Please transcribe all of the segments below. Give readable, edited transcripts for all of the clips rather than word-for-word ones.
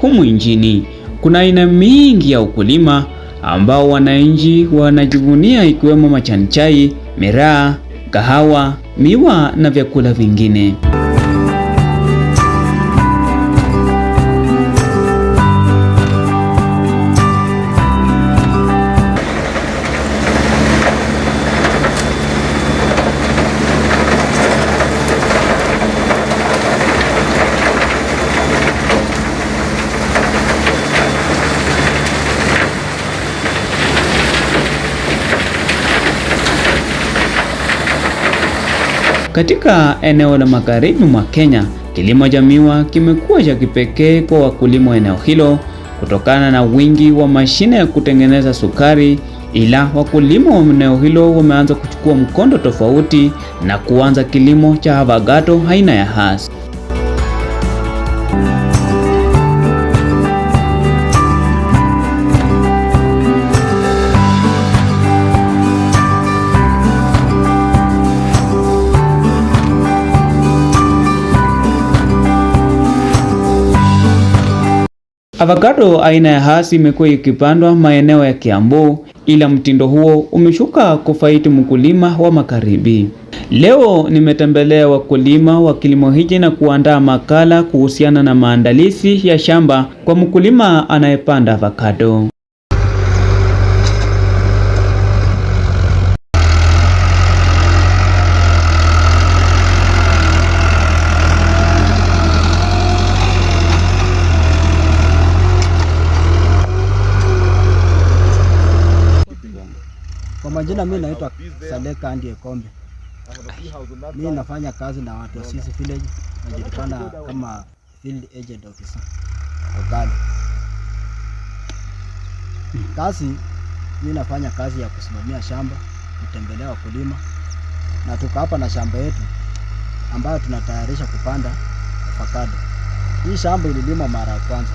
humu nchini. Kuna aina mingi ya ukulima ambao wananchi wanajivunia, ikiwemo majani chai, miraa, kahawa, miwa na vyakula vingine. Katika eneo la magharibi mwa Kenya, kilimo cha miwa kimekuwa cha kipekee kwa wakulima wa eneo hilo kutokana na wingi wa mashine ya kutengeneza sukari, ila wakulima wa eneo hilo wameanza kuchukua mkondo tofauti na kuanza kilimo cha avocado aina ya Hass. Avocado aina ya Hass imekuwa ikipandwa maeneo ya Kiambu, ila mtindo huo umeshuka kufaidi mkulima wa magharibi. Leo nimetembelea wakulima wa kilimo hiki na kuandaa makala kuhusiana na maandalizi ya shamba kwa mkulima anayepanda avocado. Kwa majina mimi naitwa Sadeka Andie Kombe. Mimi nafanya kazi na watu wa Sisi Village, najulikana kama Field Agent Officer Ogalo. Kazi mimi nafanya kazi ya kusimamia shamba, kutembelea wakulima, na tuko hapa na shamba yetu ambayo tunatayarisha kupanda avocado. Hii shamba ililima mara ya kwanza.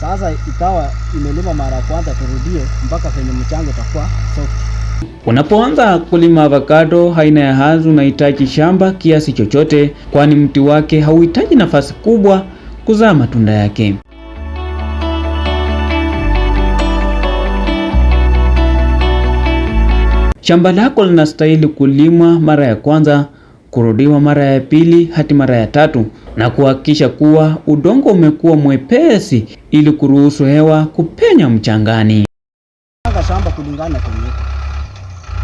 Sasa ikawa imelima mara ya kwanza, turudie mpaka kwenye mchanga utakuwa soft. Unapoanza kulima avocado aina ya Hass unahitaji shamba kiasi chochote, kwani mti wake hauhitaji nafasi kubwa kuzaa matunda yake. Shamba lako linastahili kulimwa mara ya kwanza, kurudiwa mara ya pili hadi mara ya tatu, na kuhakikisha kuwa udongo umekuwa mwepesi ili kuruhusu hewa kupenya mchangani. Panga shamba kulingana na kwenye.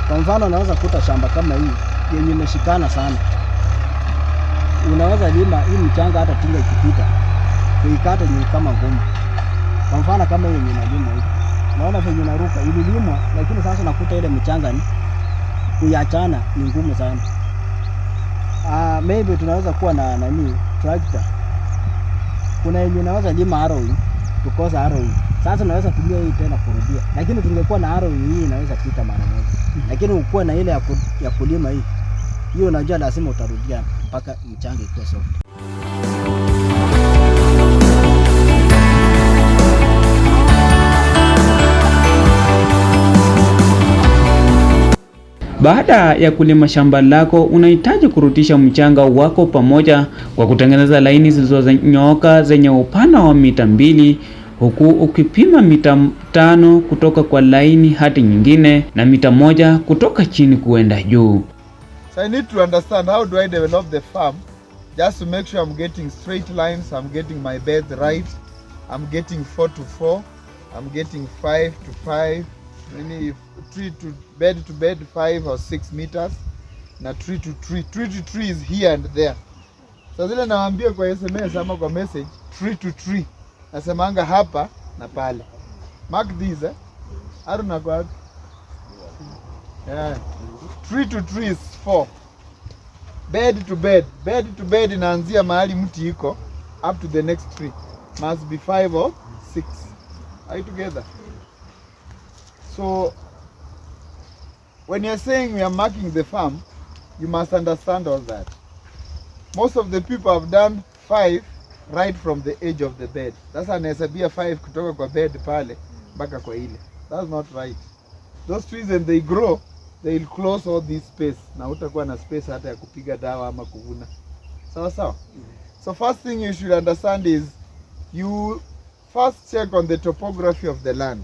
Kwa mfano unaweza kuta shamba kama hii yenye imeshikana sana, unaweza lima hii mchanga hata tinga ikipita kuikata ni kama ngumu. Kwa mfano kama yenye inalima hivi, naona venye inaruka ililimwa, lakini sasa nakuta ile mchanga ni kuyachana ni ngumu sana. Maybe tunaweza kuwa na tractor. Kuna yenye inaweza lima harrow, tukosa harrow. Sasa tunaweza tumia hii tena kurudia. Lakini tungekuwa na harrow hii inaweza pita mara moja. Lakini ukuwa na ile ya kulima hii, hiyo unajua lazima utarudia mpaka mchanga ikuwe soft. Baada ya kulima shamba lako, unahitaji kurudisha mchanga wako pamoja kwa kutengeneza laini zilizonyooka zenye upana wa mita 2, huku ukipima mita 5 kutoka kwa laini hadi nyingine na mita 1 kutoka chini kuenda juu. So I need to understand how do I develop the farm just to make sure I'm getting straight lines, I'm getting my beds right, I'm getting 4 to 4, I'm getting 5 to 5, maybe tree to bed 5 or 6 meters, na tree to tree is here and there. So zile nawaambia kwa SMS ama kwa message, tree to tree nasemanga hapa na pale. Mark these I don't know what. Yeah. Tree to tree is 4. Bed to bed inaanzia mahali mti iko up to the next tree must be 5 or 6. Are you together? So when you're saying we are marking the farm, you must understand all that. Most of the people have done 5 right from the edge of the bed. That's anahesabia 5 kutoka kwa bed pale mpaka kwa ile. That's not right. Those trees when they grow, they'll close all this space. Na utakuwa na space hata ya kupiga dawa ama kuvuna. Sawa sawa? So first thing you should understand is you first check on the topography of the land.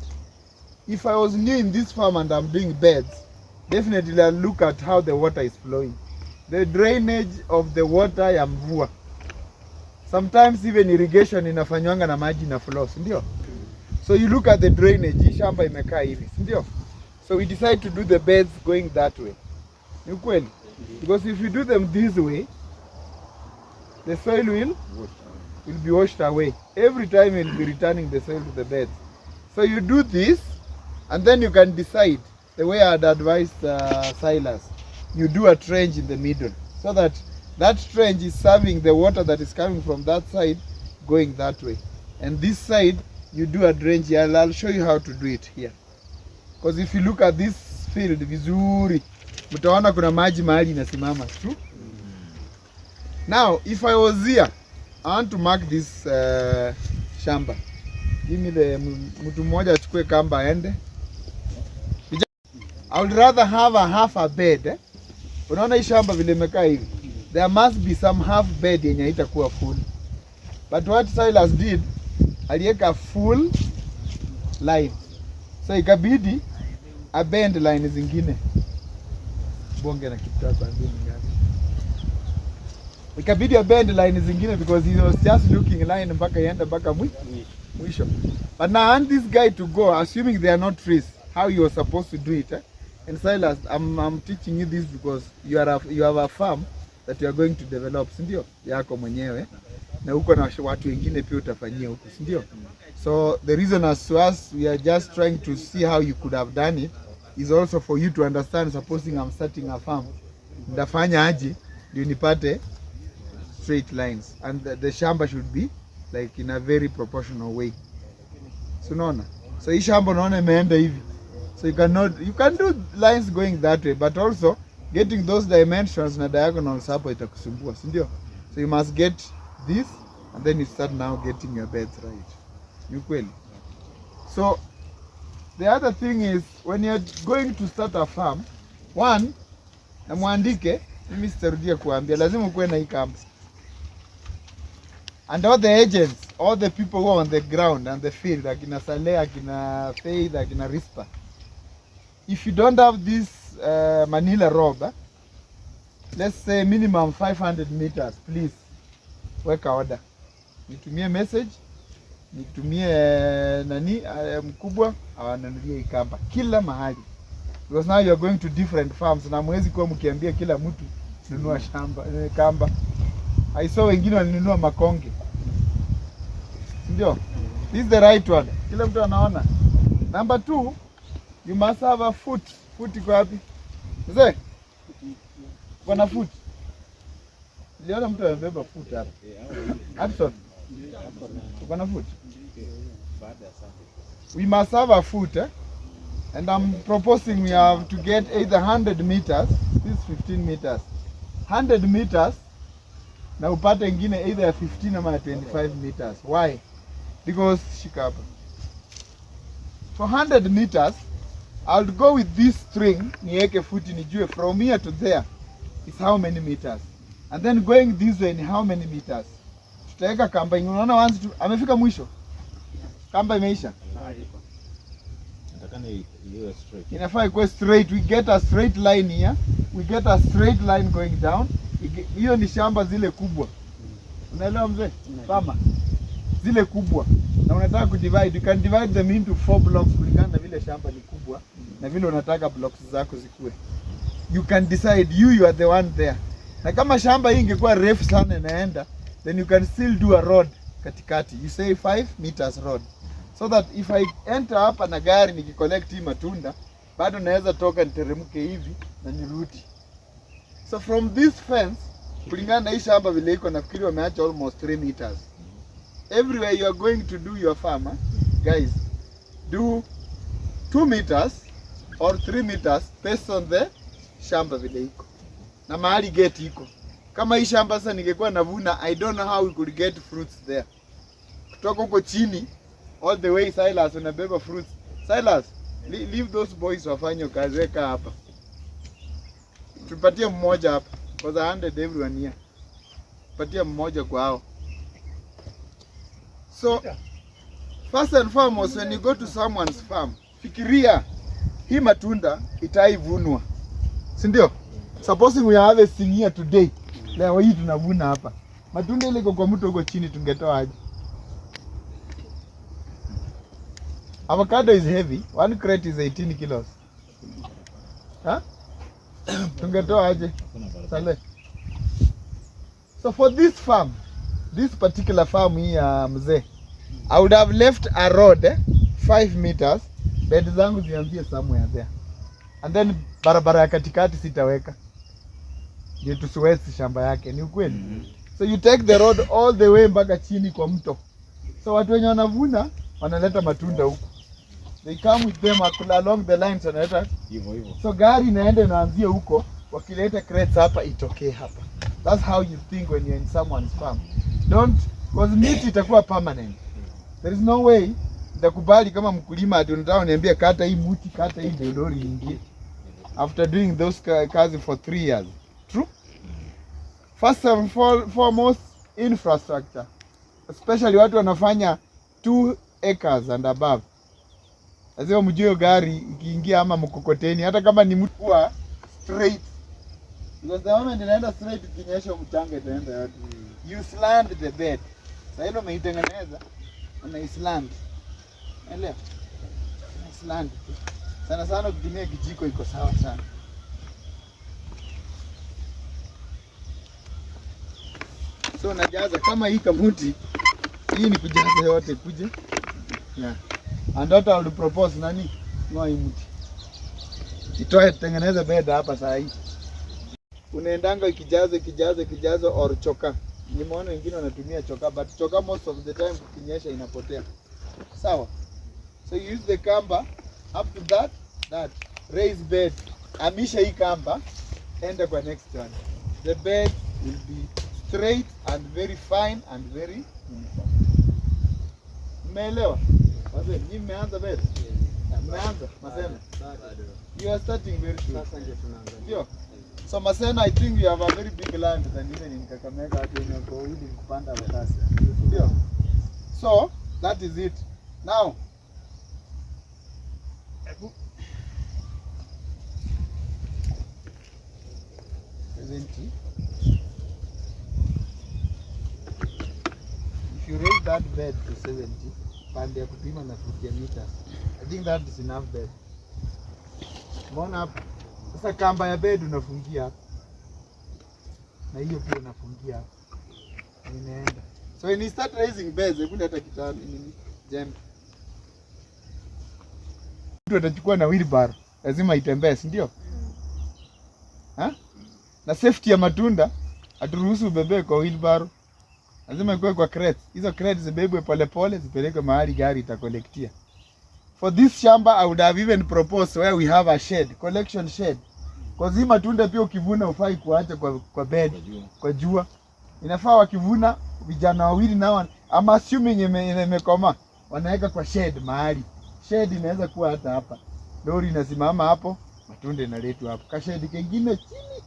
If I was new in this farm and I'm doing beds, definitely I'll look at how the water is flowing. The drainage of the water ya mvua. Sometimes even irrigation inafanywanga na maji na flow, ndio? So you look at the drainage, hii shamba imekaa hivi, ndio? So we decide to do the beds going that way. Ni kweli? Because if you do them this way, the soil will be washed away. Every time you'll be returning the soil to the beds. So you do this, and then you can decide, the way I'd advise Silas, you do a trench in the middle, so that that trench is serving the water that is coming from that side, going that way. And this side, you do a trench here. I'll show you how to do it here. Because if you look at this field, vizuri, mtaona kuna maji mahali inasimama tu. Now, if I was here, I want to mark this shamba. Give me the mtu mmoja achukue kamba aende. I would rather have a half a bed. Unaona hii shamba vile imekaa hivi. There must be some half bed yenye haitakuwa full. But what Silas did, aliweka full line. So ikabidi a bend line zingine. Bonge na kitasa ndini ngani. Ikabidi a bend line zingine because he was just looking line mpaka iende mpaka mwisho. But now I want this guy to go, assuming they are not trees, how you are supposed to do it. And Silas, I'm teaching you this because you have a farm that you are going to develop, sindio? Yako mwenyewe. Na uko na watu wengine pia utafanyia huko, sindio? So the reason as to us, we are just trying to see how you could have done it, is also for you to understand, supposing I'm starting a farm, ndafanya aje ndio nipate straight lines, and the shamba should be like in a very proportional way. So unaona? So hii shamba unaona imeenda hivi. So you can do lines going that way, but also getting those dimensions na diagonals hapo itakusumbua, si ndio? So you must get this, and then you start now getting your beds right. Ni kweli. So the other thing is, when you're going to start a farm, one, na muandike, mimi sitarudia kuambia, lazima ukuwe na hii kamba. And all the agents, all the people who are on the ground and the field, akina Saleh, akina Faith, akina Rispa, if you don't have this Manila robe, let's say minimum 500 meters, please, weka order. Nitumie message, nitumie nani mkubwa, awanunulie hii kamba kila mahali. Because now you are going to different farms, na mwezi kwa mkiambia kila mtu nunua shamba kamba. I saw wengine walinunua makonge. Ndio. This is the right one. Kila mtu anaona. Number 2, you must have a foot. Foot iko wapi? Mzee? Kuna foot. Niliona mtu anabeba foot hapa. Hudson. Kuna foot. We must have a foot, and I'm proposing we have to get either 100 meters, this is 15 meters. 100 meters na upate ingine either 15 ama 25 meters. Why? Because shika hapa. For 100 meters, I'll go with this string, niweke futi nijue from here to there is how many meters. And then going this way ni how many meters. Tutaweka kamba, unaona once tu amefika mwisho. Kamba imeisha. Inafaa ikuwe straight. We get a straight line here. We get a straight line going down. Hiyo ni shamba zile kubwa. Unaelewa mzee? Farmer. Zile kubwa. Na unataka kudivide, you can divide them into 4 blocks kulingana na vile shamba ni kubwa na vile unataka blocks zako zikue. You can decide, you are the one there. Na kama shamba hii ingekuwa refu sana inaenda, then you can still do a road katikati. You say 5 meters road. So that if I enter hapa na gari nikicollect hii matunda, bado naweza toka niteremke hivi na nirudi. So from this fence, kulingana na hii shamba vile iko, nafikiri wameacha almost 3 meters. Everywhere you are going to do your farm, guys, do 2 meters or 3 meters based on the shamba vile iko. Na mahali gate iko. Kama hii shamba sasa ningekuwa navuna, I don't know how we could get fruits there. Kutoka huko chini all the way Silas unabeba fruits. Silas, leave those boys wafanye kazi, weka hapa. Tupatie mmoja hapa. Because 100 everyone here. Tupatie mmoja kwa hao. So first and foremost, when you go to someone's farm, fikiria hii matunda itaivunwa, si ndio? Supposing we are harvesting here today, leo hii tunavuna hapa. Matunda ile iko kwa mtu huko chini tungetoa aje? Avocado is heavy. One crate is 18 kilos. Huh? Tungetoa aje? Sale. So for this farm, this particular farm here, mzee, I would have left a road 5 meters, bed zangu zianzie somewhere there. And then barabara ya katikati sitaweka. Ndio tusiwezi shamba yake, ni ukweli. So you take the road all the way mpaka chini kwa mto. So watu wenye wanavuna wanaleta matunda huku. They come with them along the lines wanaleta hivyo. So gari inaenda inaanzia huko, wakileta crates hapa itokee hapa. That's how you think when you're in someone's farm. Don't, because meat itakuwa permanent. There is no way nitakubali kama mkulima ati unataka uniambie kata hii mti, kata hii ndio lori ingie. After doing those kazi for 3 years. True? First and foremost, infrastructure. Especially watu wanafanya 2 acres and above. Lazima mjue gari ikiingia ama mkokoteni, hata kama ni mtu wa straight. Because the moment inaenda straight, ikinyesha mchanga itaenda yote. You slant the bed. Sasa hilo umeitengeneza, una slant. Elewa? Slant. Sana sana ukitumia kijiko iko sawa sana. So unajaza kama hii kamuti, hii ni kujaza yote kuje. Yeah. And what I would propose nani? No hii mti. Itoe tengeneza bed hapa saa hii. Unaendanga ikijaza or choka. Nimeona wengine wanatumia choka, but choka most of the time ukinyesha inapotea. Sawa? So you use the kamba up to that raised bed. Amisha hii kamba, enda kwa next one. The bed will be straight and very fine and very uniform. Umeelewa? Wazee, ni mmeanza bed? Mmeanza? Masena? You are starting very soon. Sasa ndio tunaanza. Ndio. So Masena, I think you have a very big land than even in Kakamega hata inako ili kupanda avocado. Ndio. So, that is it. Now, if you raise that bed to 70, pande ya kupima na 50 meters, I think that is enough bed. Mbona hapa? Sasa kamba ya bed unafungia hapa. Na hiyo pia unafungia hapa. Inaenda. So when you start raising beds, hebu hata kitabu nini? Jembe. Mtu atachukua na wheelbarrow, lazima itembee, si ndio? Na safety ya matunda haturuhusu ubebe kwa wheelbarrow. Lazima ikuwe kwa crates. Hizo crates zibebwe polepole zipelekwe mahali gari itakolektia. For this shamba I would have even proposed where we have a shed, collection shed. Kwa zima matunda pia ukivuna ufai kuacha kwa bed, kwa jua. Inafaa wakivuna vijana wawili nao ama assuming imekoma wanaweka kwa shed mahali. Shed inaweza kuwa hata hapa. Lori inasimama hapo, matunda inaletwa hapo. Ka shed kingine chini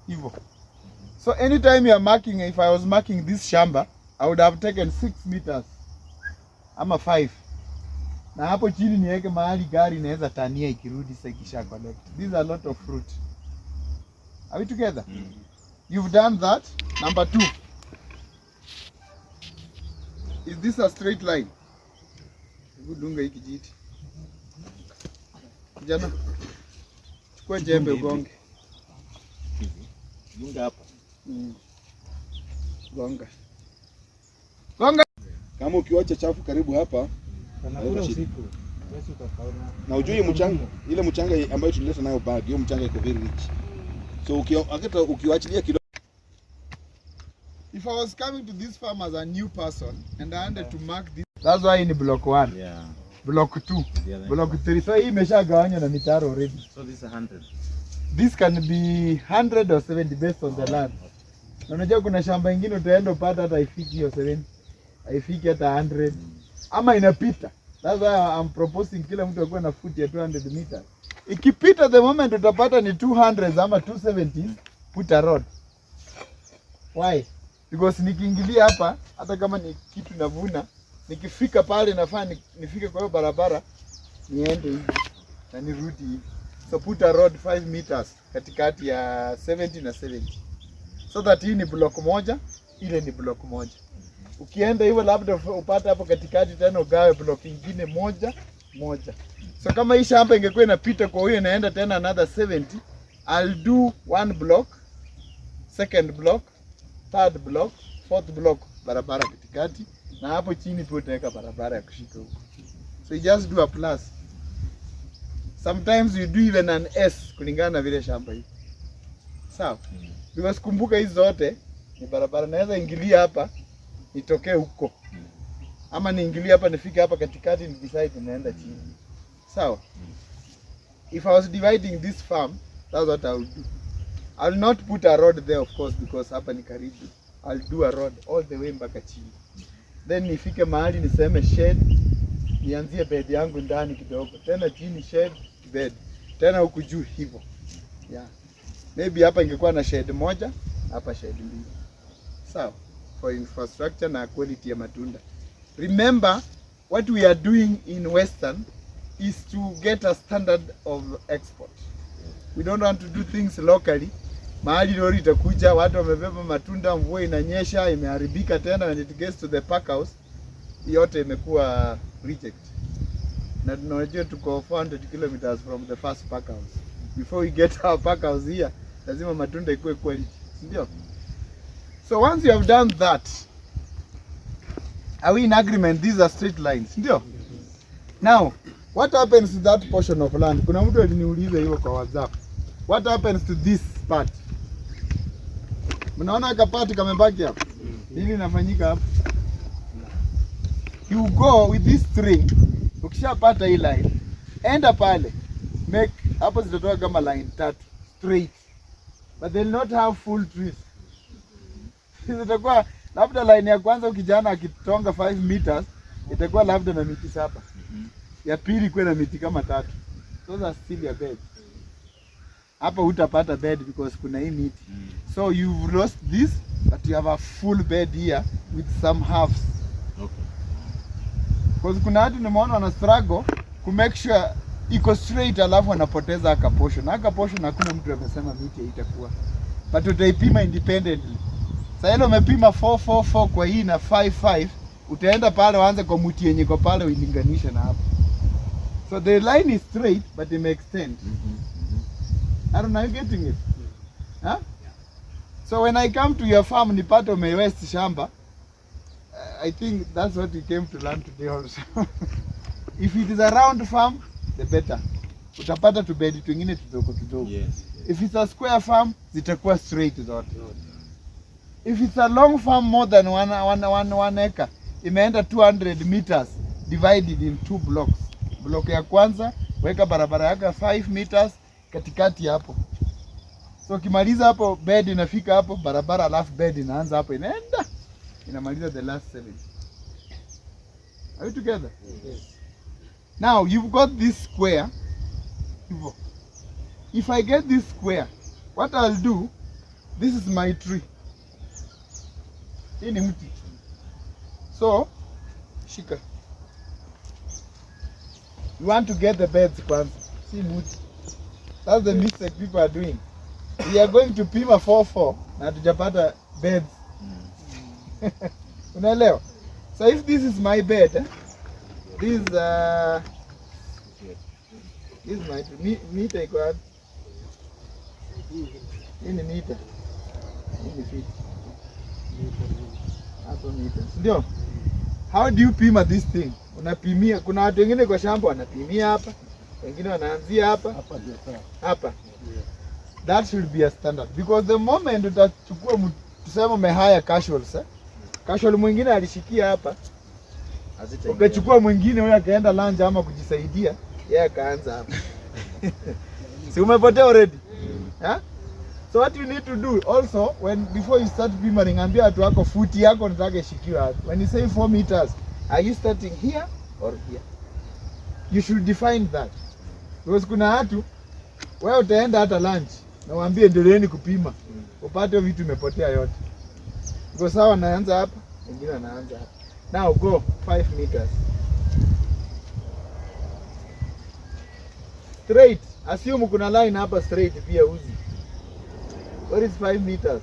hivyo. So anytime you are marking, if I was marking this shamba, I would have taken 6 meters ama 5. Na hapo chini niweke mahali gari inaweza tania ikirudi sasa ikisha collect. These are a lot of fruit. Are we together? You've done that. Number 2. Is this a straight line? Dunga hiki kijiti. Jana. Chukua jembe ugonge. Dunga hapa. Gonga. Gonga. Kama ukiwacha chafu karibu hapa, usiku. na ujue mchanga, ile mchanga ambayo tulileta nayo bag, hiyo mchanga iko very rich. So ukiwachilia kidogo. If I was coming to this farm as a new person and I wanted to mark this, that's why in block 1. Yeah. Block 2. Block 3. So hii imeshagawanywa na mitaro already. So this is 100. This can be 100 or 70 based on the land. Na unajua kuna shamba ingine utaenda upata hata haifiki hiyo 70. Haifiki hata 100. Ama inapita. That's why I'm proposing kila mtu akuwe na foot ya 200 meters. Ikipita the moment utapata ni 200 ama 270, put a road. Why? Because nikiingilia hapa hata kama ni kitu navuna Nikifika pale nafaa nifike kwa hiyo barabara niende hivi na nirudi hivi. So put a road 5 meters katikati ya 70 na 70. So that hii ni block moja, ile ni block moja. Ukienda hivyo labda upate hapo katikati tena ugawe block nyingine moja moja. So kama hii shamba ingekuwa inapita kwa hiyo inaenda tena another 70, I'll do one block, second block, third block, fourth block barabara katikati, na hapo chini pia utaweka barabara ya kushika huko. So you just do a plus. Sometimes you do even an S kulingana na vile shamba hii. Sawa? Because kumbuka hizi zote ni barabara, naweza ingilia hapa nitokee huko. Ama niingilie hapa nifike hapa katikati ni decide naenda chini. Sawa? If I was dividing this farm, that's what I would do. I will not put a road there of course because hapa ni karibu. I'll do a road all the way mpaka chini. Then nifike mahali niseme shed, nianzie bed yangu ndani kidogo. Tena chini shed, bed. Tena huku juu hivyo. Yeah. Maybe hapa ingekuwa na shed moja, hapa shed mbili. Sawa? For infrastructure na quality ya matunda. Remember, what we are doing in Western is to get a standard of export. We don't want to do things locally. Mahali lori itakuja, watu wamebeba matunda, mvua inanyesha, imeharibika tena, when it gets to the pack house, yote imekuwa reject. Na tunajua tuko 400 kilometers from the first pack house. Before we get our pack house here, lazima matunda ikuwe quality. Ndio? So once you have done that, are we in agreement? These are straight lines. Ndio? Now, what happens to that portion of land? Kuna mtu aliniuliza hiyo kwa WhatsApp. What happens to this part? Mnaona kapati kamebaki hapa? Nini inafanyika hapa? You go with this string. Ukishapata hii line, enda pale. Make hapo zitatoka kama line 3 straight. But they'll not have full trees. Zitakuwa labda line ya kwanza ukijana akitonga 5 meters, itakuwa labda na miti 7. Ya pili kwa na miti kama 3. Those are still your bed. Hapa utapata bed because kuna hii miti. So you've lost this, but you have a full bed here with some halves. Okay. Because kuna watu nimeona wana struggle ku make sure iko straight alafu wanapoteza aka portion. Aka portion hakuna mtu amesema miti itakuwa. But utaipima independently. Sasa ile umepima 444 kwa hii na 55, utaenda pale waanze kwa mti yenye kwa pale uilinganishe na hapo. So the line is straight but it may extend. I don't know, you getting it? Huh? So when I come to your farm nipate umewest shamba, I think that's what you came to learn today also. If it is a round farm, the better. Utapata tubedi twingine tudogo tudogo. Yes. If it's a square farm, zitakuwa straight zote. If it's a long farm more than one acre, imeenda 200 meters divided in 2 blocks. Block ya kwanza weka barabara yake 5 meters katikati hapo. So kimaliza hapo bed inafika hapo barabara, alafu bed inaanza hapo inaenda inamaliza the last 7. Are you together? Yes. Now you've got this square. If I get this square, what I'll do, this is my tree. Hii ni mti. So shika. You want to get the beds kwanza. Si mti. That's the mistake people are doing. We are going to pima 4-4 na tujapata beds. Unaelewa? So if this is my bed, this is my meter iko wapi? Hii ni meter. Hii ni feet. Hapo meter. Ndio. How do you pima this thing? Unapimia, kuna watu wengine kwa shamba wanapimia hapa, wengine wanaanzia hapa. Hapa. That should be a standard because the moment utachukua tuseme umehaya casuals, casual mwingine alishikia hapa, ukachukua mwingine wewe akaenda lunch ama kujisaidia, yeye akaanza hapa. Si umepotea already? Yeah? So what you need to do also before you start pimaring, ambia watu wako foot yako nataka ishikiwe hapo. When you say 4 meters, are you starting here or here? You should define that. Because kuna watu wewe utaenda hata lunch na waambie endeleeni kupima. Upate vitu imepotea yote. Because sawa naanza hapa, wengine wanaanza hapa. Now go 5 meters. Straight. Assume kuna line hapa straight pia uzi. What is 5 meters?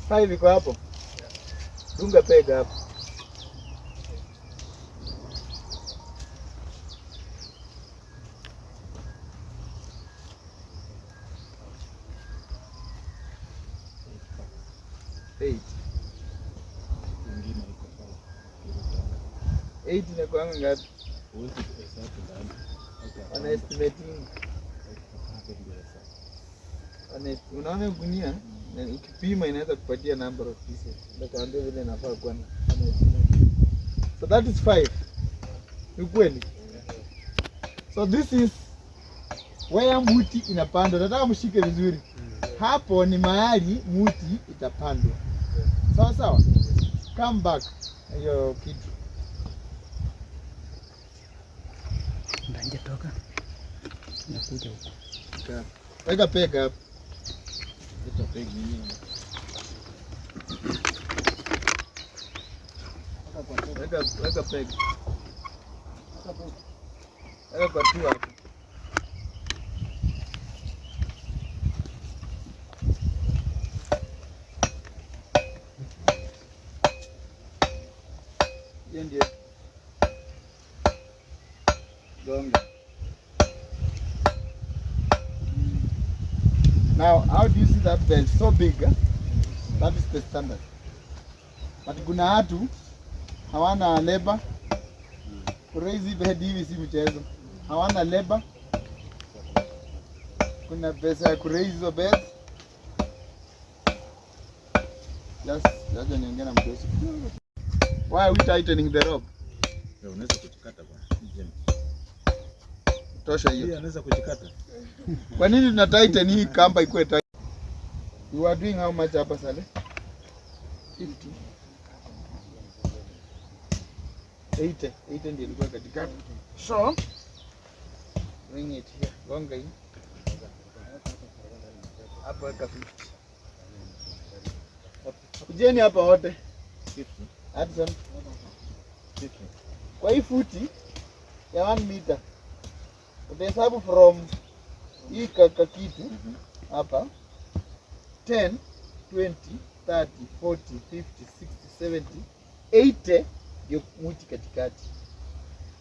Five iko hapo. Dunga pega hapo. Eight inakuanga ngapi? Estimating. Unaona gunia na ukipima inaweza kupatia number of pieces. Nitakwambia vile inafaa kuwa na estimate. So that is 5. Ni kweli? So this is where muti inapandwa. Nataka mshike vizuri. Hapo ni mahali muti itapandwa. Sawa sawa? Come back. Hiyo kitu. Ndanje toka. Nakuja huko. Weka pega hapo. Weka pega nini? Weka pega. Weka kwa tu hapo. Ndio. Gonga. Now, how do you see that bed? So big, eh? That is the standard. But kuna watu hawana labor. Crazy bed hivi si mchezo. Hawana labor. Kuna pesa ya kuraise hizo bed. Just niongea na mdosi. Why are we tightening the rope? Unaweza kuchikata bwana. Tosha hiyo. Anaweza kuchikata. Kwa nini tuna tighten hii kamba ikuwe tight? You are doing how much hapa Sale? 50. 80 ndio ilikuwa katikati. So bring it here. Gonga hii. Hapa weka 50. Kujeni hapa wote. 50. Hudson. 50. Kwa hii futi ya 1 meter. Utahesabu from hii kitu hapa 10, 20, 30, 40, 50, 60, 70, 80 ndio muti katikati.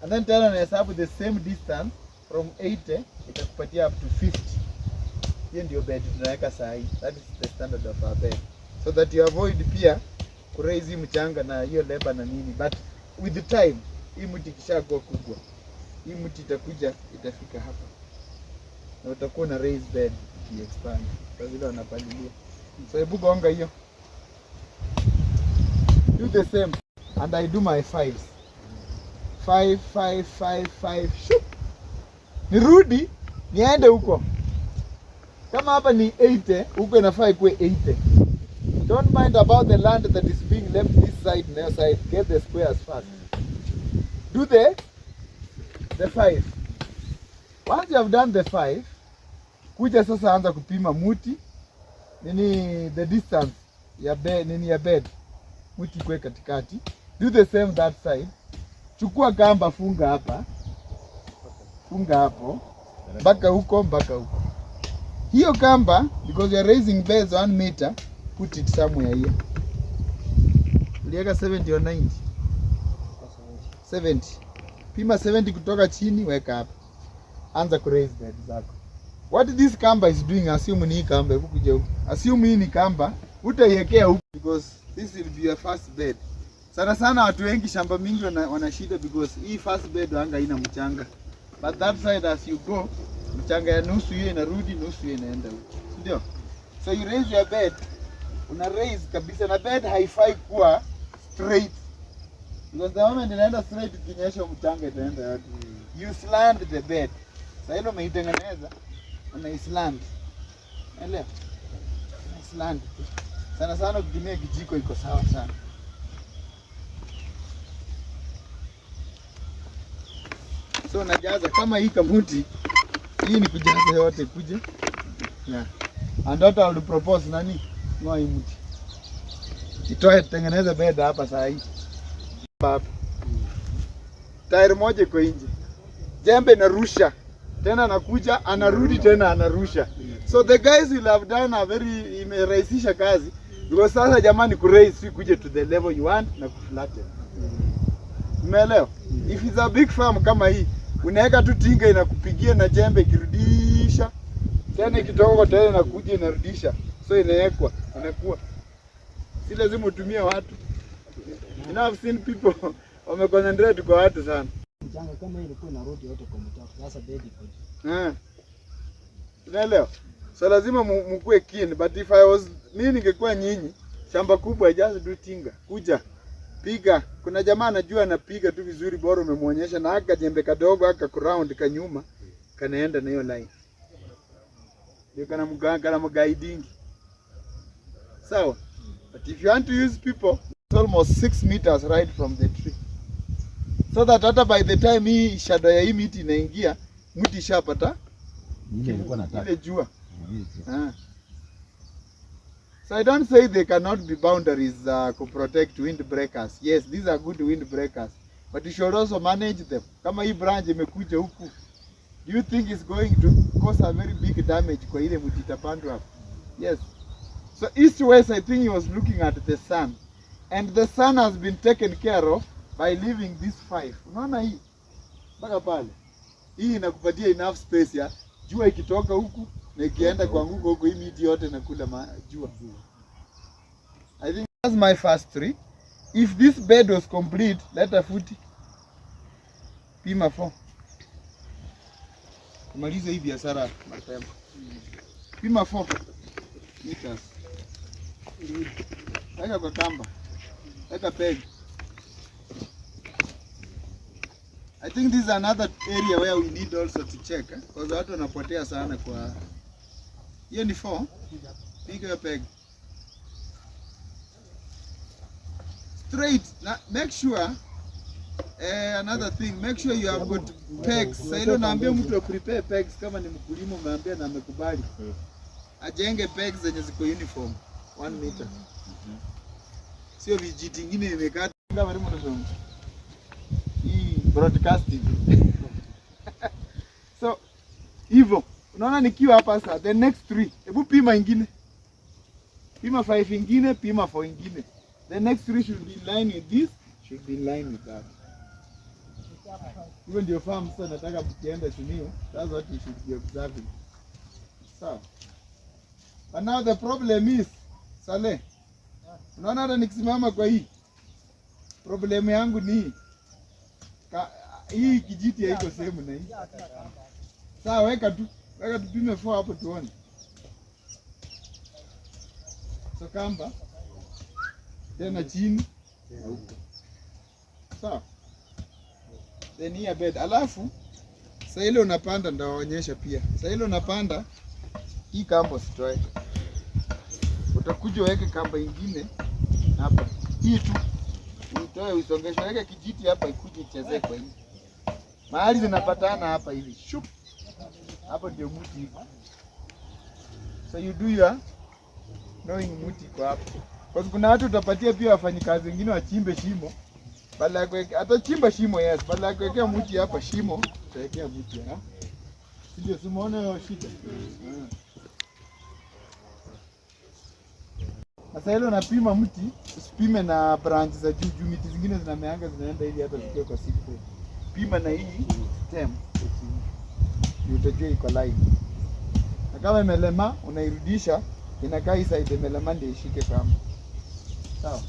And then tena unahesabu the same distance from 80 itakupatia up to 50. Hiyo ndio bed tunaweka saa hii. That is the standard of our bed. So that you avoid pia kuraise mchanga na hiyo labor na nini. But with the time hii muti kishakuwa kubwa, hii muti itakuja itafika hapa. Na utakuwa na raised bed ikiexpand. Kwa vile wanapalilia. So hebu gonga hiyo. Do the same and I do my 5s. 5 5 5 5. Shoop. Nirudi niende huko. Kama hapa ni 80, huko inafaa ikuwe 80. Don't mind about the land that is being left this side and that side. Get the squares first. Do the 5. Once you have done the 5, kuja sasa anza kupima muti. Nini the distance ya bed, nini ya bed. Muti kwe katikati. Do the same that side. Chukua kamba funga hapa. Funga hapo. Mpaka huko. Hiyo kamba, because you are raising beds 1 meter, put it somewhere here. Uliweka 70 or 90? 70. Pima 70 kutoka chini, weka hapa. Anza ku raise bed zako. What this kamba is doing, assume ni hii kamba, hebu kuja huku. Assume hii ni kamba, utaiwekea huku because this will be your first bed. Sana watu wengi shamba mingi wana shida because hii first bed anga haina mchanga. But that side as you go, mchanga ya nusu hiyo inarudi, nusu hiyo inaenda huko. Ndio? So you raise your bed, una raise kabisa na bed haifai kuwa straight. Because the moment inaenda straight ikinyesha mchanga itaenda yote. You slant the bed. Sasa hilo umeitengeneza, una slant. Elewa? Slant. Sana ukitumia kijiko iko sawa sana. So najaza kama hii kamuti, hii ni kujaza yote kuja. Yeah. And what I will propose nani? Ngoa hii mti. Itoe tengeneze bed hapa saa hii. Hapa. Tairi moja iko nje. Jembe narusha. Tena anakuja, anarudi tena anarusha. So the guys will have done a very imerahisisha kazi. Because sasa jamani kuraise kuje to the level you want na kuflatten. Umeelewa? If it's a big farm kama hii, unaweka tu tinga inakupigia na jembe ikirudisha. Tena ikitoka tena inakuja inarudisha. So inawekwa, inakuwa. Si lazima utumie watu. You know, I've seen people wameconcentrate kwa watu sana. Mchanga kama hii ilikuwa inarudi yote kwa mtaro. Sasa bed iko. Unaelewa? So lazima mkue keen, but if I was mimi ningekuwa nyinyi, shamba kubwa just do tinga. Kuja. Piga. Kuna jamaa anajua anapiga tu vizuri, bora umemwonyesha na aka jembe kadogo aka round kanyuma kanaenda na hiyo line. Ndio kana mguiding. Sawa? But if you want to use people, it's almost 6 meters right from the tree. So that hata by the time hii shadow ya hii miti inaingia, mti shapata Ile ilikuwa nataka. ile jua. So I don't say they cannot be boundaries to protect windbreakers. Yes, these are good windbreakers, but you should also manage them. Kama hii branch imekuja huku, do you think it's going to cause a very big damage kwa ile mti itapandwa hapo? Yes. So east west, I think he was looking at the sun, and the sun has been taken care of by leaving this 5. Unaona hii mpaka pale, hii inakupatia enough space ya jua ikitoka huku na ikienda kuanguka huko, hii miti yote inakula jua. I think that's my first tree. If this bed was complete, let a footy pima 4. Kumaliza hii biashara mapema. Pima 4 meters. Weka kwa kamba. Weka peg. I think this is another area where we need also to check, because watu wanapotea sana kwa hiyo ni 4. Piga peg. Straight. Now, make sure another thing, make sure you have got pegs. Sasa hilo naambia mtu wa prepare pegs kama ni mkulima umeambia na amekubali. Ajenge pegs zenye ziko uniform 1 meter. Sio vijiti vingine imekata kama ni mtu hii broadcasting. So hivyo unaona nikiwa hapa sasa, the next 3 hebu pima ingine, pima 5 ingine, pima 4 ingine. The next 3 should be in line with this, should be in line with that. Even ndio farm sasa nataka mkienda chunio, that's what you should be observing. So, but now the problem is, Saleh, unaona hata nikisimama kwa hii, problem yangu ni hii kijiti haiko sehemu na hii. Sawa, weka tupime 4 hapo tuone. So kamba tena chini na huko. Sawa. Then here bed. Alafu sasa ile unapanda ndawaonyesha pia. Sasa ile unapanda hii kamba usitoe. Utakuja weke kamba ingine hapa. Hii tu. Utoe usongeshe, weke kijiti hapa ikuje ichezee kwa hii. Mahali zinapatana hapa hivi. Shup. Hapo ndio mti iko. So you do your knowing mti kwa hapo. Kwa sababu kuna watu utapatia pia wafanyikazi wengine wachimbe shimo. Badala ya kuweka atachimba shimo, yes, badala ya kuwekea mti hapa shimo, utawekea mti hapa. Ndio simuone hiyo shida. Sasa ile unapima mti, usipime na branch za juu, miti zingine zinameanga zinaenda ili hata zikiwa kwa siku. Pima na hii stem. Utajua iko line. Na kama imelema unairudisha, inakaa hii side imelema ndio ishike kama. Sawa.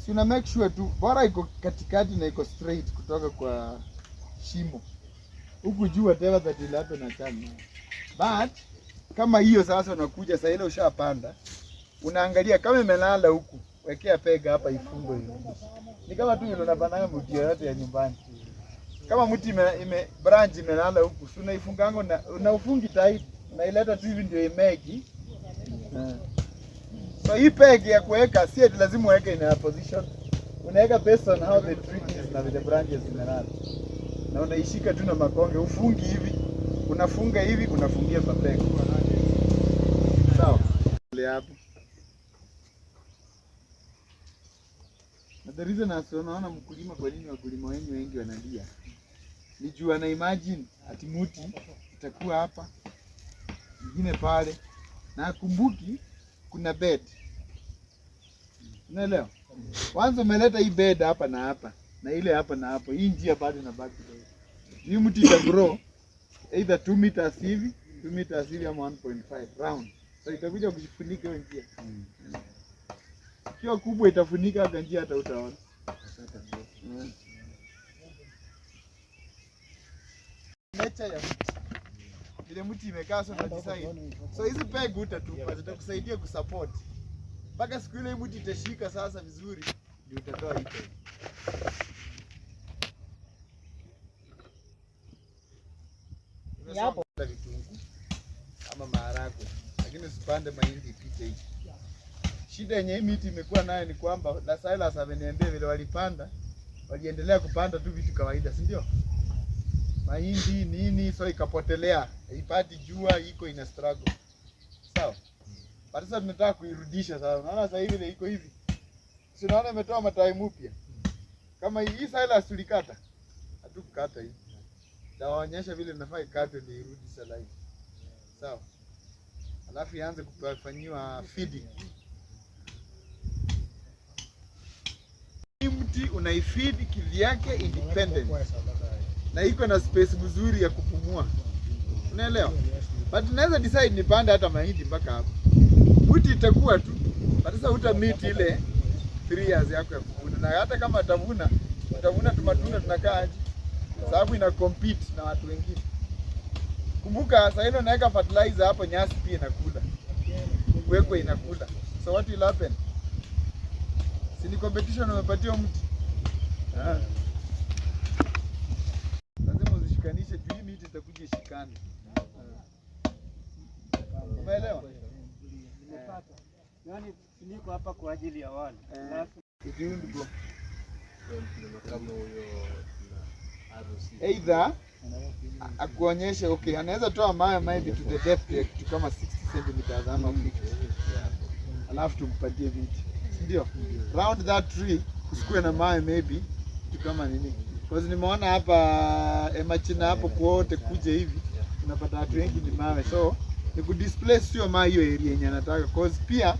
Si una make sure tu bora iko katikati na iko straight kutoka kwa shimo. Huku juu whatever that will happen na chani. But kama hiyo sasa unakuja sasa ile ushapanda, unaangalia kama imelala huku, wekea pega hapa ifungwe hiyo. Ni kama tu unapanda mti yote ya nyumbani. Kama mti branch imelala huku, si unaifunganga na unaufungi tight, unaileta tu hivi ndio imeki. So hii peg ya kuweka si eti lazima uweke in a position. unaweka based on how the tree is na the branches zimelala, na unaishika tu na makonge, ufungi hivi, unafunga hivi, unafungia kwa peko. Sawa hapo. Na the reason unaona mkulima, kwa nini wakulima wengi wanalia, ni juu ana imagine ati muti itakuwa hapa, nyingine pale, na akumbuki kuna bed. Unaelewa? Kwanza umeleta hii bed hapa na hapa na ile hapa na hapo, hii njia bado inabaki. Hii mti ita grow either 2 meters hivi, 2 meters hivi ama 1.5 round. So itakuja kujifunika hiyo njia. Kiwa kubwa itafunika hata njia hata utaona. Nature ya mti. Ile mti imekaa so na design. So hizi peg utatupa zitakusaidia kusupport. Mpaka siku ile mti itashika sasa vizuri ndio utatoa hii peg. Hapo vitunguu ama maharagwe, lakini usipande mahindi ipite hivi. Shida yenye hii miti imekuwa nayo ni kwamba la Silas ameniambia vile walipanda, waliendelea kupanda tu vitu kawaida, si ndio? Mahindi nini, so ikapotelea, haipati jua, iko ina struggle. Sawa? Bado sasa tunataka kuirudisha sasa. Unaona sasa hivi iko hivi. Si unaona imetoa matawi mpya. Kama hii Silas tulikata, hatukukata hii. Tawaonyesha vile nafaa ikatwe ndio irudi sasa hivi. Sawa? Alafu ianze kufanyiwa feeding. Mti unaifeed kivyake independent. Na iko na space mzuri ya kupumua. Unaelewa? But unaweza decide nipande hata mahindi mpaka hapo. Mti itakuwa tu. But sasa utamit ile 3 years yako ya kuvuna. Na hata kama utavuna tumatunda tunakaa aje? Sababu ina compete na watu wengine. Kumbuka sasa ile unaweka fertilizer hapo, nyasi pia inakula. Kwekwe inakula. So what will happen? Si ni competition umepatia mti. Lazima uzishikanishe juu hii miti itakuja ishikane. Umeelewa? Nimepata. Yaani niko hapa kwa ajili ya wale. Ndio. Either akuonyeshe okay, anaweza toa mawe maybe to the depth ya kitu kama 60 cm ama 50. Alafu tumpatie viti. Ndio. Round that tree usikue na mawe maybe kitu kama nini. Because nimeona hapa emachina hapo kwote kuja hivi unapata watu wengi ni mawe. So ni kudisplay sio mawe hiyo area yenye anataka. Because pia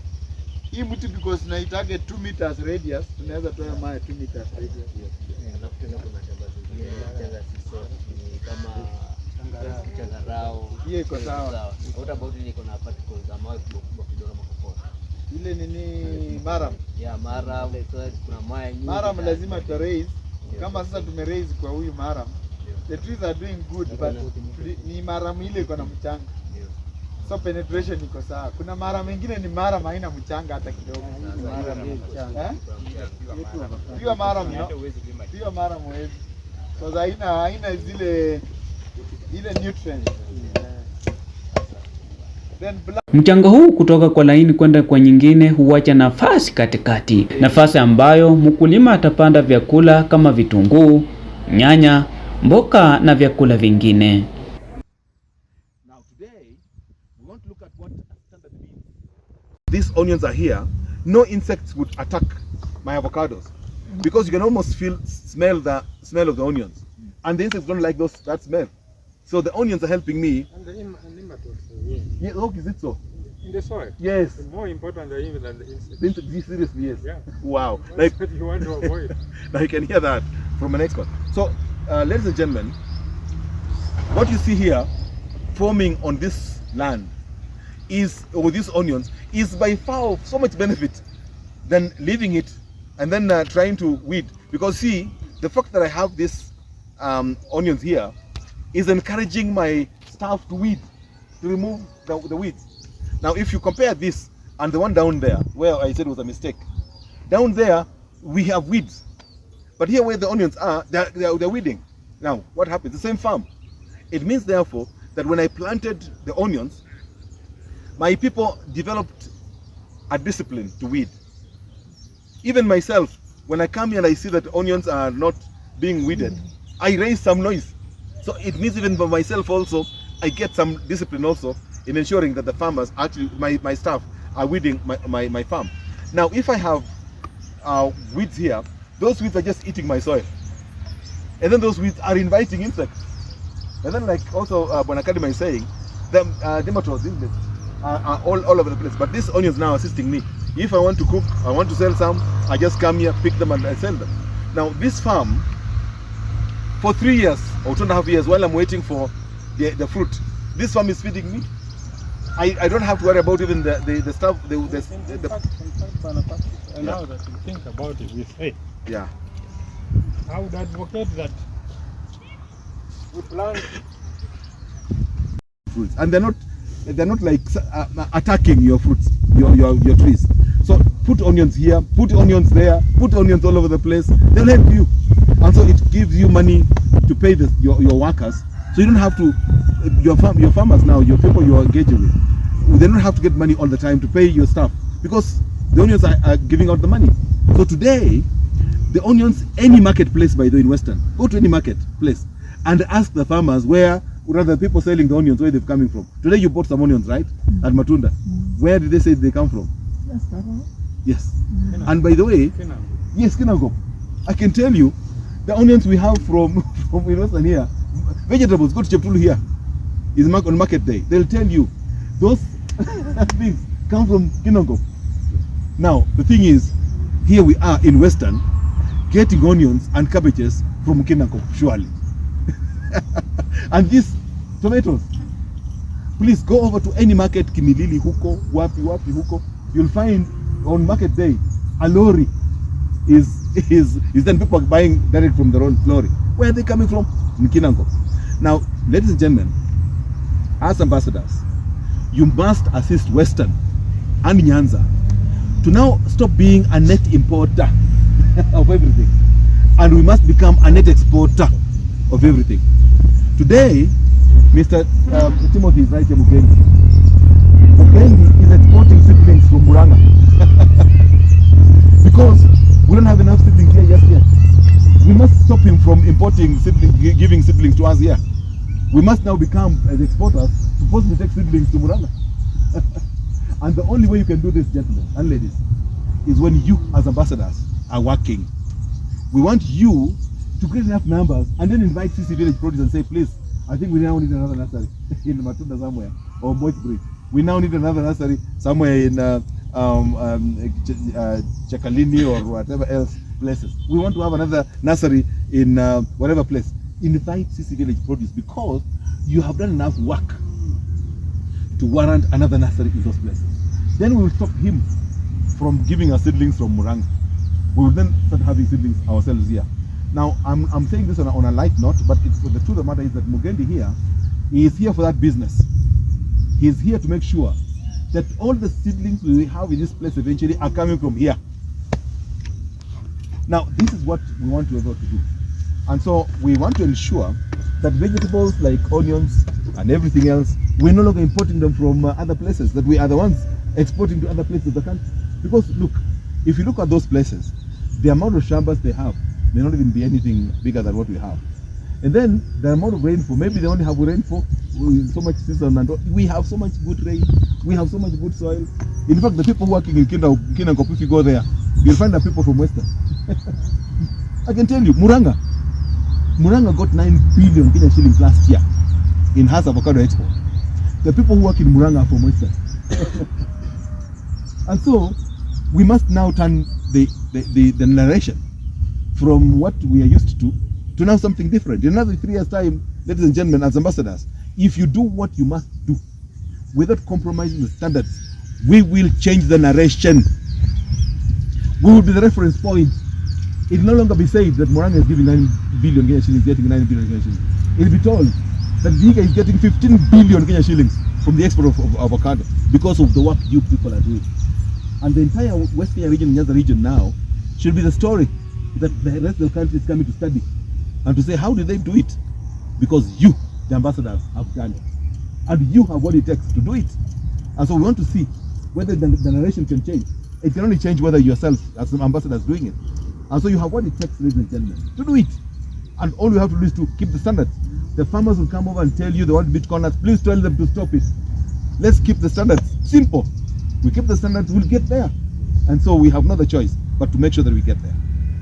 hii mti because tunaitaka 2 meters radius, tunaweza toa mawe 2 meters radius. Hiyo iko sawa. What about niko na particles za mawe kubwa kidogo kama kokoto? Ile nini maram? Yeah, maram. Kuna mawe nyingi. Maram lazima tu raise. Kama sasa tume raise kwa huyu maram. The trees are doing good but ni maram ile iko na mchanga. So penetration iko sawa. Kuna maram mengine ni maram haina mchanga hata kidogo. Hiyo maram no. Hiyo maram huwezi. Kwa haina zile nutrients. Mchanga huu kutoka kwa laini kwenda kwa nyingine huacha nafasi katikati, nafasi ambayo mkulima atapanda vyakula kama vitunguu, nyanya, mboga na vyakula vingine. Now today we want to look at what standard means. These onions are here, no insects would attack my avocados because you can almost smell the smell of the onions, and the insects don't like that smell. So the onions are helping me. And the nematodes. Yeah, look, is it so? In the soil. Yes. It's more important even than the insects. The insects, seriously, yes. Yeah. Wow. That's what you want to avoid. Now you can hear that from an expert. So, ladies and gentlemen, what you see here forming on this land is, or these onions, is by far of so much benefit than leaving it and then trying to weed. Because see, the fact that I have this onions here is encouraging my staff to weed, to remove the weeds. Now, if you compare this and the one down there, where I said was a mistake, down there we have weeds, but here where the onions are, they're weeding. Now, what happens? The same farm. It means, therefore, that when I planted the onions, my people developed a discipline to weed. Even myself, when I come here and I see that onions are not being weeded, I raise some noise. So it means even by myself also, I get some discipline also in ensuring that the farmers, actually my staff, are weeding my farm. Now, if I have weeds here, those weeds are just eating my soil. And then those weeds are inviting insects. And then, like also Bonacadima is saying, the nematodes are all over the place. But these onions now are assisting me. If I want to cook, I want to sell some, I just come here, pick them and I sell them. Now, this farm, for 3 years or 2.5 years, while I'm waiting for the fruit, this farm is feeding me. I don't have to worry about even the stuff. In fact, now that you think about it this way, yeah. I would advocate that we plant fruits, and they're not like attacking your fruits, your trees. So put onions here, put onions there, put onions all over the place. They'll help you, and so it gives you money to pay your workers. So you don't have to, your farmers now, your people you're engaging with, they don't have to get money all the time to pay your staff, because the onions are giving out the money. So today, the onions, any marketplace by the way in Western, go to any marketplace and ask the farmers where, rather people selling the onions, where they're coming from. Today you bought some onions, right? At Matunda. Where did they say they come from? Yes. And by the way, yes, Kinangop. I can tell you, the onions we have from Western here, vegetables, go to Cheptulu here, is on market day. They'll tell you, those things come from Kinangop. Now, the thing is, here we are in Western, getting onions and cabbages from Kinangop, surely. And these tomatoes, please go over to any market, Kimilili, Huko, Wapi, Huko. You'll find on market day, a lorry is then people are buying direct from their own lorry. Where are they coming from? In Kinangop. Now, ladies and gentlemen, as ambassadors, you must assist Western and Nyanza to now stop being a net importer of everything, and we must become a net exporter of everything. Today, Mr. Timothy is right here, Mugendi. Mugendi is exporting seedlings from Muranga because we don't have enough seedlings here just yet. We must stop him from importing seedlings, giving seedlings to us here. We must now become, as exporters, supposed to take seedlings to Muranga. And the only way you can do this, gentlemen and ladies, is when you, as ambassadors, are working. We want you to create enough numbers and then invite CC Village Produce and say, please, I think we now need another nursery in Matunda somewhere, or Moit Bridge. We now need another nursery somewhere in Chakalini or whatever else places. We want to have another nursery in whatever place. Invite CC Village Produce, because you have done enough work to warrant another nursery in those places. Then we will stop him from giving us seedlings from Muranga. We will then start having seedlings ourselves here. Now, I'm saying this on a light note, but the truth of the matter is that Mugendi here, he is here for that business. He is here to make sure that all the seedlings we have in this place eventually are coming from here. Now, this is what we want to be able to do. And so we want to ensure that vegetables like onions and everything else, we're no longer importing them from other places, that we are the ones exporting to other places of the country. Because look, if you look at those places, the amount of shambas they have may not even be anything bigger than what we have. And then the amount of rainfall, maybe they only have rainfall so much season, and we have so much good rain, we have so much good soil. In fact, the people working in Kinangop, if you go there, you'll find the people from Western. I can tell you, Muranga got 9 billion Kenya shillings last year in Hass avocado export. The people who work in Muranga are from Western. And so we must now turn the narration from what we are used to now something different. In another 3 years' time, ladies and gentlemen, as ambassadors, if you do what you must do without compromising the standards, we will change the narration. We will be the reference point. It will no longer be said that Muranga is giving 9 billion Kenya shillings, getting 9 billion Kenya shillings. It will be told that Vihiga is getting 15 billion Kenya shillings from the export of avocado because of the work you people are doing. And the entire West Kenya region, Nyanza region now, should be the story that the rest of the country is coming to study and to say, how did they do it? Because you, the ambassadors, have done it. And you have what it takes to do it. And so we want to see whether the narration can change. It can only change whether yourself, as an ambassador, is doing it. And so you have what it takes, ladies and gentlemen, to do it. And all you have to do is to keep the standards. The farmers will come over and tell you they want beach corners. Please tell them to stop it. Let's keep the standards. Simple. We keep the standards, we'll get there. And so we have no other choice but to make sure that we get there.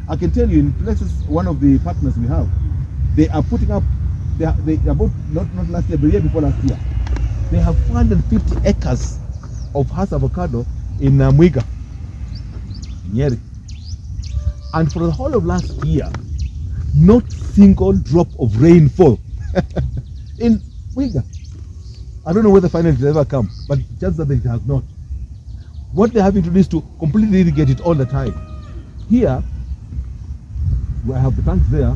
I can tell you in places, one of the partners we have, they are putting up, they about, not last year, but the year before last year, they have 450 acres of Hass avocado in Mwiga, Nyeri. And for the whole of last year, not single drop of rainfall in Mwiga. I don't know whether finally it will ever come, but just that it has not. What they have introduced to completely irrigate it all the time. Here, we have the tanks there,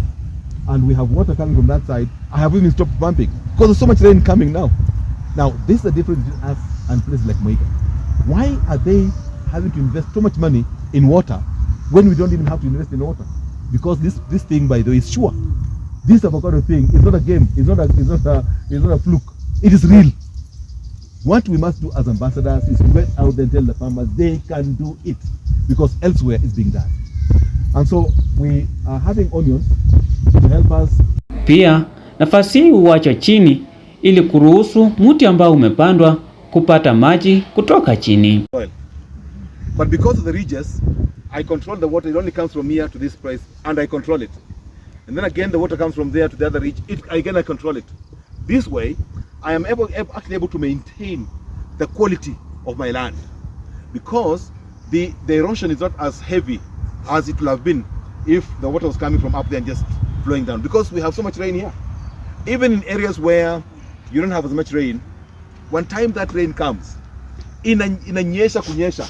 and we have water coming from that side. I have even stopped pumping because there's so much rain coming now. Now, this is the difference between us and places like Mwiga. Why are they having to invest so much money in water when we don't even have to invest in water? Because this thing, by the way, is sure. This avocado thing is not a game. It's not a fluke. It is real. What we must do as ambassadors is to get out there and tell the farmers they can do it, because elsewhere it's being done. And so we are having onions to help us. Pia nafasi hii huachwa chini ili kuruhusu mti ambao umepandwa kupata maji kutoka chini. But because of the ridges, I control the water. It only comes from here to this place, and I control it. And then again, the water comes from there to the other ridge. I control it. This way, I am actually able to maintain the quality of my land, because the erosion is not as heavy as it would have been if the water was coming from up there and just flowing down, because we have so much rain here. Even in areas where you don't have as much rain, one time that rain comes, inanyesha kunyesha,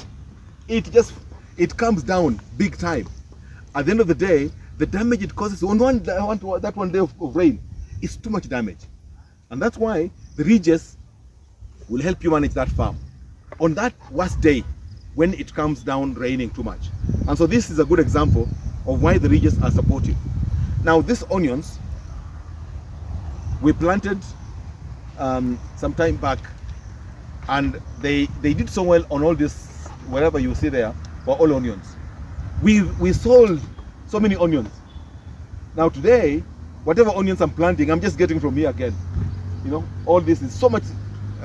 it comes down big time. At the end of the day, the damage it causes on that one day of rain is too much damage. And that's why the ridges will help you manage that farm on that worst day when it comes down raining too much. And so this is a good example of why the ridges are supportive. Now, these onions we planted some time back, and they did so well on all this, wherever you see there, were all onions. We sold so many onions. Now today, whatever onions I'm planting, I'm just getting from here again. You know, all this is so much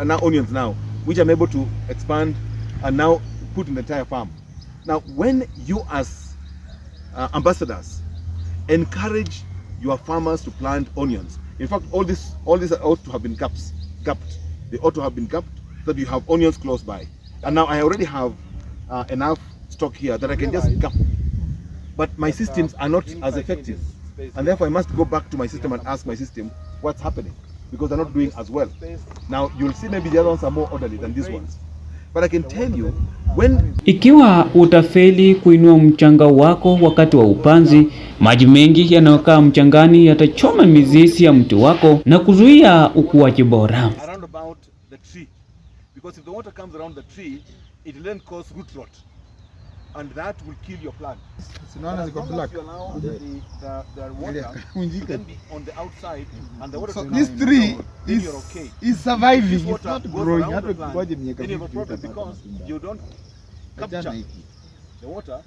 now onions now, which I'm able to expand and now put in the entire farm. Now, when you as ambassadors encourage your farmers to plant onions, in fact, all these ought to have been gapped. They ought to have been gapped so that you have onions close by. And now I already have enough stock here that I can just gap. But my systems are not as effective, and therefore I must go back to my system and ask my system what's happening, because they're not doing as well. Now you'll see maybe the other ones are more orderly than these ones, but I can tell you when... Ikiwa utafeli kuinua mchanga wako wakati wa upanzi, maji mengi yanayokaa mchangani yatachoma mizizi ya mti wako na kuzuia ukuaji bora. Around about the tree, because if the water comes around the tree, it will then cause root rot, and that will kill your plant. Sinaona ziko black. The water can be on the outside, and the water. So this tree is surviving. It's not growing. Then you have a problem because you don't capture the water,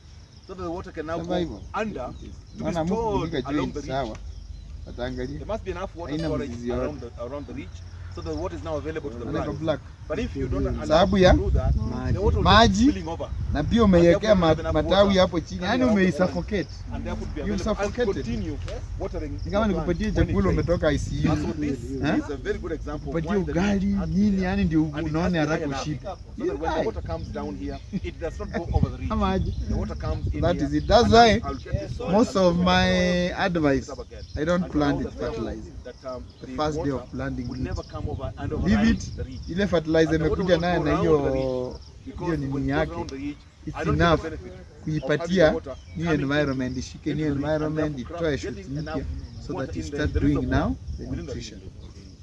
so that the water can now go under to be stored along the ridge. There must be enough water storage around the ridge, so the water is now available to the plant. But if you don't allow to do that, the water will be spilling over. Na pia umeiwekea matawi hapo chini, yani umeisuffocate. And there could be You suffocated. continue watering. Ni kama nikupatie chakula umetoka ICU. And so this is a very good example of Kupatie why the ugali ridge has to nini, be yani ndio and it unaone has to be haraka enough. ushiba. So that when the water comes down here, it does not go over the ridge. Ama aje. The water comes in That here. is it. That's and why I'll get this soil most and of I'll my put it advice, up again. I don't And plant all it the time fertilizer. that, The the first day water of planting would it. never come over and Leave override it. the ridge. Ile fertilizer And the water imekuja will nayo go na round hiyo the ridge, because when it nini goes yake, round the ridge, it's I don't enough get the benefit of kuipatia having the water new coming environment, ishike new environment, itoe shoot mpya so that you start doing now the nutrition.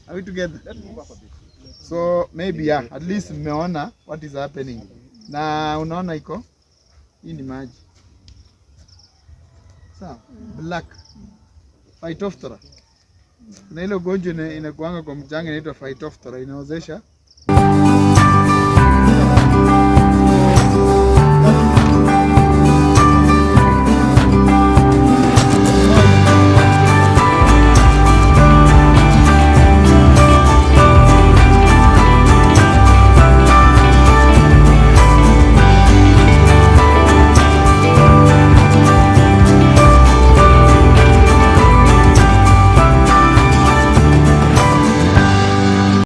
Are we together? Let's move up a bit. So maybe yeah, at least mmeona what is happening. Na unaona iko hii ni maji sawa, black Phytophthora. Na ile ugonjwa inakuanga kwa mchanga inaitwa Phytophthora, inaozesha